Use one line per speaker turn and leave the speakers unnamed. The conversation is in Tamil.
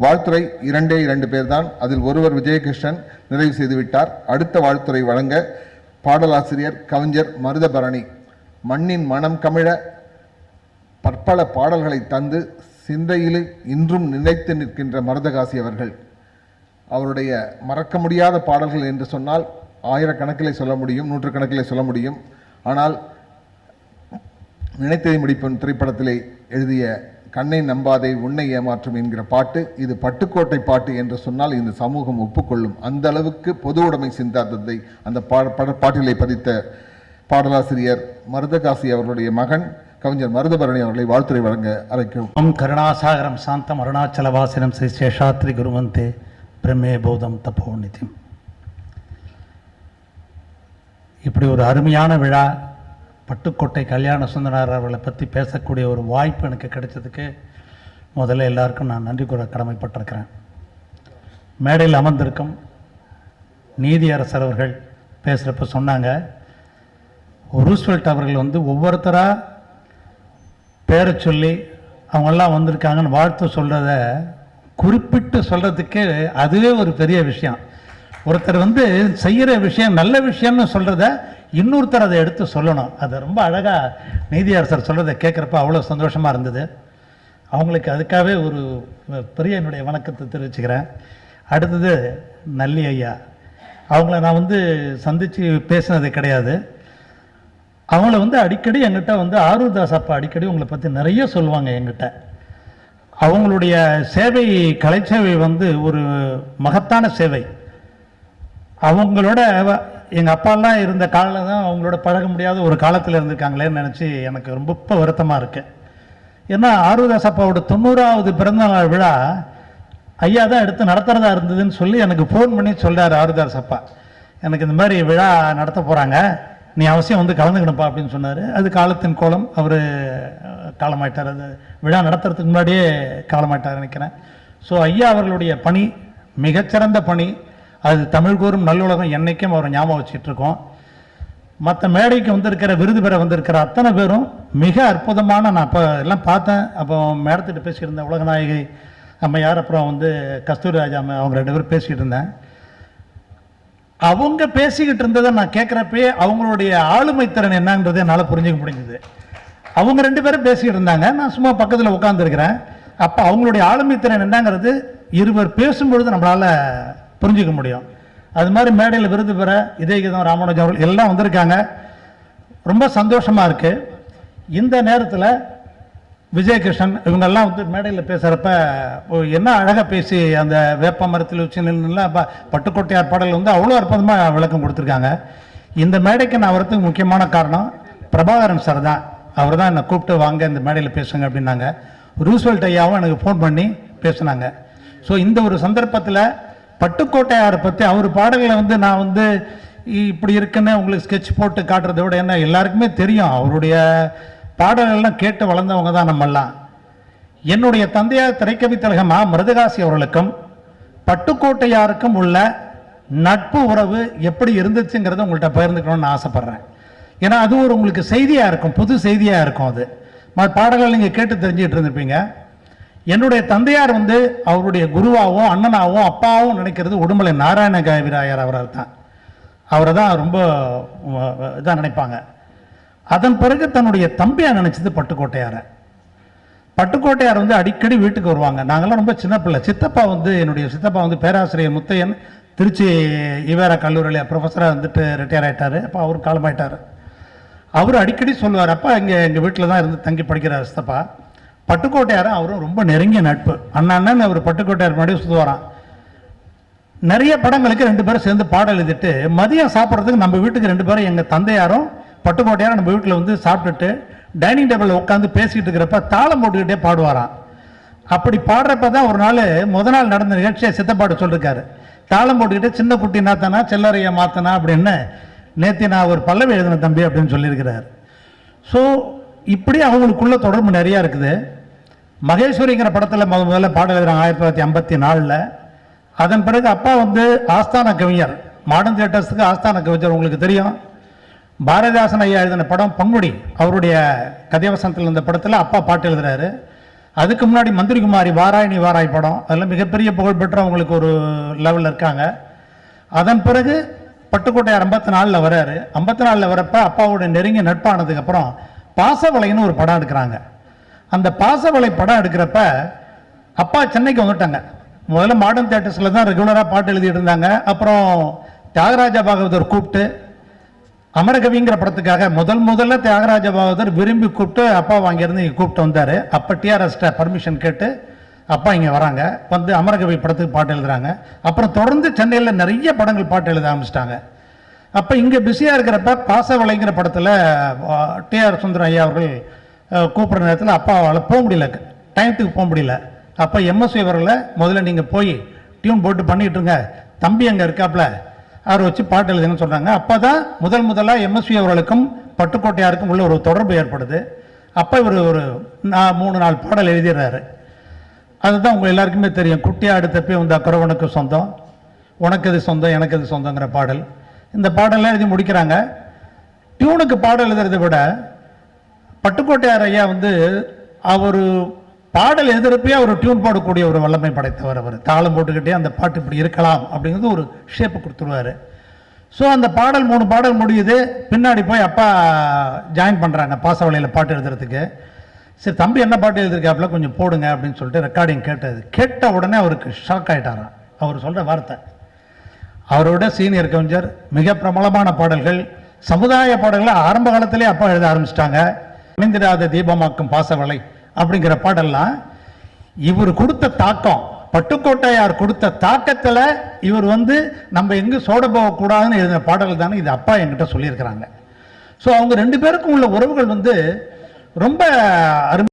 வாழ்த்துறை 2 பேர் தான். அதில் ஒருவர் விஜயகிருஷ்ணன் நிறைவு செய்துவிட்டார். அடுத்த வாழ்த்துறை வழங்க பாடலாசிரியர் கவிஞர் மருதபரணி. மண்ணின் மனம் கமிழ பற்பல பாடல்களை தந்து சிந்தையில் இன்றும் நினைத்து நிற்கின்ற மருதகாசி அவர்கள். அவருடைய மறக்க முடியாத பாடல்கள் என்று சொன்னால் ஆயிரக்கணக்கிலே சொல்ல முடியும், நூற்றுக்கணக்கிலே சொல்ல முடியும். ஆனால் நினைத்ததை முடிப்பன் திரைப்படத்திலே எழுதிய கண்ணை நம்பாதே உன்னை ஏமாற்றும் என்கிற பாட்டு, இது பட்டுக்கோட்டை பாட்டு என்று சொன்னால் இந்த சமூகம் ஒப்புக்கொள்ளும். அந்த அளவுக்கு பொது உடைமை சிந்தாந்தத்தை அந்த பாட்டிலே பதித்த பாடலாசிரியர் மருதகாசி அவர்களுடைய மகன் கவிஞர் மருதபரணி அவர்களை வாழ்த்துறை வழங்க அழைக்கிறோம்.
கருணாசாகரம் சாந்தம் அருணாச்சலவாசினம் ஸ்ரீ சேஷாத்ரி குருவந்தே பிரமே போதம் தப்போநிதிம். இப்படி ஒரு அருமையான விழா, பட்டுக்கோட்டை கல்யாண சுந்தரனார் அவர்களை பற்றி பேசக்கூடிய ஒரு வாய்ப்பு எனக்கு கிடைச்சதுக்கு முதல்ல எல்லாருக்கும் நான் நன்றி கூற கடமைப்பட்டிருக்கிறேன். மேடையில் அமர்ந்திருக்கும் நீதியரசர் அவர்கள் பேசுகிறப்ப சொன்னாங்க, ரூஸ்வெல்ட் அவர்கள் ஒவ்வொருத்தராக பேரை சொல்லி அவங்கெல்லாம் வந்திருக்காங்கன்னு வாழ்த்து சொல்கிறத குறிப்பிட்டு சொல்கிறதுக்கே அதுவே ஒரு பெரிய விஷயம். ஒருத்தர் செய்கிற விஷயம் நல்ல விஷயம்னு சொல்கிறத இன்னொருத்தர் அதை எடுத்து சொல்லணும். அதை ரொம்ப அழகாக நீதியரசர் சொல்கிறத கேட்குறப்ப அவ்வளோ சந்தோஷமாக இருந்தது. அவங்களுக்கு அதுக்காகவே ஒரு பெரிய என்னுடைய வணக்கத்தை தெரிவிச்சுக்கிறேன். அடுத்தது நல்லி ஐயா, அவங்கள நான் சந்தித்து பேசினது கிடையாது. அவங்கள அடிக்கடி எங்கிட்ட ஆரூர்தாஸ் அப்பா அடிக்கடி உங்களை பற்றி நிறைய சொல்லுவாங்க எங்கிட்ட. அவங்களுடைய சேவை, கலைச்சேவை ஒரு மகத்தான சேவை. அவங்களோட எங்கள் அப்பாலாம் இருந்த காலம் தான் அவங்களோட பழக முடியாத ஒரு காலத்தில் இருந்திருக்காங்களேன்னு நினச்சி எனக்கு ரொம்ப வருத்தமாக இருக்குது. ஏன்னா ஆரூர்தாஸ் அப்பாவோட 90வது பிறந்தநாள் விழா ஐயா தான் எடுத்து நடத்துகிறதா இருந்ததுன்னு சொல்லி எனக்கு ஃபோன் பண்ணி சொல்கிறார் ஆரூர்தாஸ் அப்பா, எனக்கு இந்த மாதிரி விழா நடத்த போகிறாங்க, நீ அவசியம் கலந்துக்கணுப்பா அப்படின்னு சொன்னார். அது காலத்தின் கோலம், அவர் காலமாயிட்டார். அது விழா நடத்துறதுக்கு முன்னாடியே காலமாயிட்டார் நினைக்கிறேன். ஸோ ஐயா அவர்களுடைய பணி மிகச்சிறந்த பணி. அது தமிழ் கூறும் நல்லுலகம் என்னைக்கும் அவரை ஞாபகம் வச்சிட்ருக்கோம். மற்ற மேடைக்கு வந்திருக்கிற விருது பெற வந்திருக்கிற அத்தனை பேரும் மிக அற்புதமான, நான் அப்போ எல்லாம் பார்த்தேன். அப்போ மேடத்திட்டு பேசியிருந்தேன், உலகநாயகி அம்மையார், அப்புறம் கஸ்தூரிராஜா அம்மா, அவங்க 2 பேரும் பேசிக்கிட்டு இருந்தேன். அவங்க பேசிக்கிட்டு இருந்ததை நான் கேட்குறப்பே அவங்களுடைய ஆளுமை திறன் என்னன்றதை என்னால் புரிஞ்சுக்க முடிஞ்சுது. அவங்க 2 பேரும் பேசிக்கிட்டு இருந்தாங்க, நான் சும்மா பக்கத்தில் உட்காந்துருக்கிறேன். அப்போ அவங்களுடைய ஆளுமை திறன் என்னங்கிறது இருவர் பேசும்பொழுது நம்மளால் புரிஞ்சிக்க முடியும். அது மாதிரி மேடையில் விருது பெற இதயகீதம் ராமானுஜம் அவர்கள் எல்லாம் வந்திருக்காங்க. ரொம்ப சந்தோஷமாக இருக்குது. இந்த நேரத்தில் விஜயகிருஷ்ணன் இவங்கெல்லாம் மேடையில் பேசுகிறப்ப என்ன அழகாக பேசி அந்த வேப்ப மரத்தில் உச்சி நின்றுலாம் பட்டுக்கோட்டையார் பாடல் அவ்வளோ அற்புதமாக விளக்கம் கொடுத்துருக்காங்க. இந்த மேடைக்கு நான் வரதுக்கு முக்கியமான காரணம் பிரபாகரன் சார் தான். அவர் தான் என்னை கூப்பிட்டு வாங்க இந்த மேடையில் பேசுங்க அப்படின்னாங்க. ரூஸ்வெல்ட் ஐயாவும் எனக்கு ஃபோன் பண்ணி பேசினாங்க. ஸோ இந்த ஒரு சந்தர்ப்பத்தில் பட்டுக்கோட்டையாரை பற்றி அவர் பாடல்களை நான் இப்படி இருக்குன்னு உங்களுக்கு ஸ்கெட்ச் போட்டு காட்டுறதை விட என்ன எல்லாருக்குமே தெரியும். அவருடைய பாடல்கள்லாம் கேட்டு வளர்ந்தவங்க தான் நம்மெல்லாம். என்னுடைய தந்தையார் திரைக்கவி திலகம் மருதகாசி அவர்களுக்கும் பட்டுக்கோட்டையாருக்கும் உள்ள நட்பு உறவு எப்படி இருந்துச்சுங்கிறத உங்கள்கிட்ட பகிர்ந்துக்கணும்னு ஆசைப்பட்றேன். ஏன்னா அது ஒரு உங்களுக்கு செய்தியாக இருக்கும், புது செய்தியாக இருக்கும். அது பாடல்கள் நீங்கள் கேட்டு தெரிஞ்சுக்கிட்டு இருந்திருப்பீங்க. என்னுடைய தந்தையார் அவருடைய குருவாகவும் அண்ணனாகவும் அப்பாவும் நினைக்கிறது உடுமலை நாராயண கவிராயர் அவரை தான். அவரை தான் ரொம்ப இதாக நினைப்பாங்க. அதன் பிறகு தன்னுடைய தம்பியாக நினைச்சது பட்டுக்கோட்டையாரை. பட்டுக்கோட்டையார் அடிக்கடி வீட்டுக்கு வருவாங்க. நாங்கள்லாம் ரொம்ப சின்ன பிள்ளை. சித்தப்பா என்னுடைய சித்தப்பா பேராசிரியர் முத்தையன், திருச்சி ஈவேரா கல்லூரியில் ப்ரொஃபஸராக ரிட்டையர் ஆகிட்டார். அப்போ அவர் காலமாயிட்டார். அவர் அடிக்கடி சொல்லுவார், அப்பா எங்கள் வீட்டில் தான் இருந்து தங்கி படிக்கிறார் சித்தப்பா. பட்டுக்கோட்டையாரும் அவரும் ரொம்ப நெருங்கிய நட்பு. அண்ணன் அவர் பட்டுக்கோட்டையார் முன்னாடி சுற்றுவாரான். நிறைய படங்களுக்கு 2 பேரும் சேர்ந்து பாடல் எழுதிட்டு மதியம் சாப்பிட்றதுக்கு நம்ம வீட்டுக்கு 2 பேரும் எங்கள் தந்தையாரும் பட்டுக்கோட்டையாரும் நம்ம வீட்டில் சாப்பிட்டுட்டு டைனிங் டேபிளில் உட்காந்து பேசிக்கிட்டு இருக்கிறப்ப தாளம் போட்டுக்கிட்டே பாடுவாராம். அப்படி பாடுறப்ப தான் ஒரு நாள் நாள் நடந்த நிகழ்ச்சியை சித்தப்பாடு சொல்லியிருக்காரு. தாளம் போட்டுக்கிட்டே சின்ன குட்டி நாத்தனா செல்லறைய மாத்தனா அப்படின்னு நேற்று நான் ஒரு பல்லவி எழுதின தம்பி அப்படின்னு சொல்லியிருக்கிறார். ஸோ இப்படி அவங்களுக்குள்ள தொடர்பு நிறையா இருக்குது. மகேஸ்வரிங்கிற படத்தில் முதல்ல பாடல் எழுதுறாங்க 1954. அதன் பிறகு அப்பா ஆஸ்தான கவிஞர், மாடர்ன் தியேட்டர்ஸுக்கு ஆஸ்தான கவிஞர் உங்களுக்கு தெரியும். பாரதிதாசன் ஐயா எழுதின படம் பொன்முடி, அவருடைய கதைவசனத்தில் இருந்த படத்தில் அப்பா பாட்டு எழுதுறாரு. அதுக்கு முன்னாடி மந்திரிகுமாரி வாராய் நீ வாராய் படம், அதெல்லாம் மிகப்பெரிய புகழ்பெற்ற அவங்களுக்கு ஒரு லெவலில் இருக்காங்க. அதன் பிறகு பட்டுக்கோட்டையார் 54 வர்றாரு. 54 வரப்ப அப்பாவோட நெருங்கிய நட்பானதுக்கு அப்புறம் பாசவலைன்னு ஒரு படம் எடுக்கிறாங்க. அந்த பாசவலை படம் எடுக்கிறப்ப அப்பா சென்னைக்கு வந்துட்டாங்க. முதல்ல மாடர்ன் தியேட்டர்ஸில் தான் ரெகுலராக பாட்டு எழுதிட்டு இருந்தாங்க. அப்புறம் தியாகராஜ பாகவதர் கூப்பிட்டு அமரகவிங்கிற படத்துக்காக முதல்ல தியாகராஜ பாகவதர் விரும்பி கூப்பிட்டு அப்பா அங்கேருந்து இங்கே கூப்பிட்டு வந்தார். அப்போ டிஆர்எஸ்ட பர்மிஷன் கேட்டு அப்பா இங்கே வராங்க, வந்து அமரகவி படத்துக்கு பாட்டு எழுதுறாங்க. அப்புறம் தொடர்ந்து சென்னையில் நிறைய படங்கள் பாட்டு எழுத ஆரம்பிச்சிட்டாங்க. அப்போ இங்கே பிஸியாக இருக்கிறப்ப பாசவலைங்கிற படத்தில் டிஆர் சுந்தரம் ஐயா அவர்கள் கூப்பிட்ற நேரத்தில் அப்பாவால் போக முடியல, டைத்துக்கு போக முடியல. அப்போ எம்எஸ்வி அவர்களை முதல்ல நீங்கள் போய் டியூன் போட்டு பண்ணிட்டுருங்க, தம்பி அங்கே இருக்காப்புல அவரை வச்சு பாட்டு எழுதுன்னு சொல்கிறாங்க. அப்போ தான் முதலாக எம்எஸ்வி அவர்களுக்கும் பட்டுக்கோட்டையாருக்கும் உள்ள ஒரு தொடர்பு ஏற்படுது. அப்போ இவர் ஒரு 3-4 பாடல் எழுதிடுறாரு. அதுதான் உங்கள் எல்லாருக்குமே தெரியும், குட்டியாடு தப்பி வந்த குறவனுக்கு சொந்தம், உனக்கு அது சொந்தம் எனக்கு அது சொந்தங்கிற பாடல். இந்த பாடலாம் எழுதி முடிக்கிறாங்க. டியூனுக்கு பாடல் எழுதுறதை விட பட்டுக்கோட்டையார் ஐயா வந்து அவர் பாடல் எழுதுறப்பே அவர் டியூன் பாடக்கூடிய ஒரு வல்லமை படைத்தவர். அவர் தாளம் போட்டுக்கிட்டே அந்த பாட்டு இப்படி இருக்கலாம் அப்படிங்கிறது ஒரு ஷேப்பு கொடுத்துருவார். ஸோ அந்த பாடல் 3 பாடல் முடியுது. பின்னாடி போய் அப்பா ஜாயின் பண்ணுறாங்க பாசவலையில் பாட்டு எழுதுறதுக்கு. சரி தம்பி என்ன பாட்டு எழுதிருக்காப்புல கொஞ்சம் போடுங்க அப்படின்னு சொல்லிட்டு ரெக்கார்டிங் கேட்ட உடனே அவருக்கு ஷாக் ஆகிட்டாராம். அவர் சொல்கிற வார்த்தை, அவரோட சீனியர் கவிஞர், மிக பிரபலமான பாடல்கள், சமுதாய பாடல்களை ஆரம்ப காலத்திலே அப்பா எழுத ஆரம்பிச்சிட்டாங்க. இணைந்திடாத தீபமாக்கும் பாசவலை அப்படிங்கிற பாடல்லாம் இவர் கொடுத்த தாக்கம், பட்டுக்கோட்டையார் கொடுத்த தாக்கத்தில் இவர் வந்து நம்ம எங்கே சோட போகக்கூடாதுன்னு எழுதின பாடல் தானே இது அப்பா என்கிட்ட சொல்லியிருக்கிறாங்க. ஸோ அவங்க 2 பேருக்கும் உள்ள உறவுகள் வந்து ரொம்ப அருமை.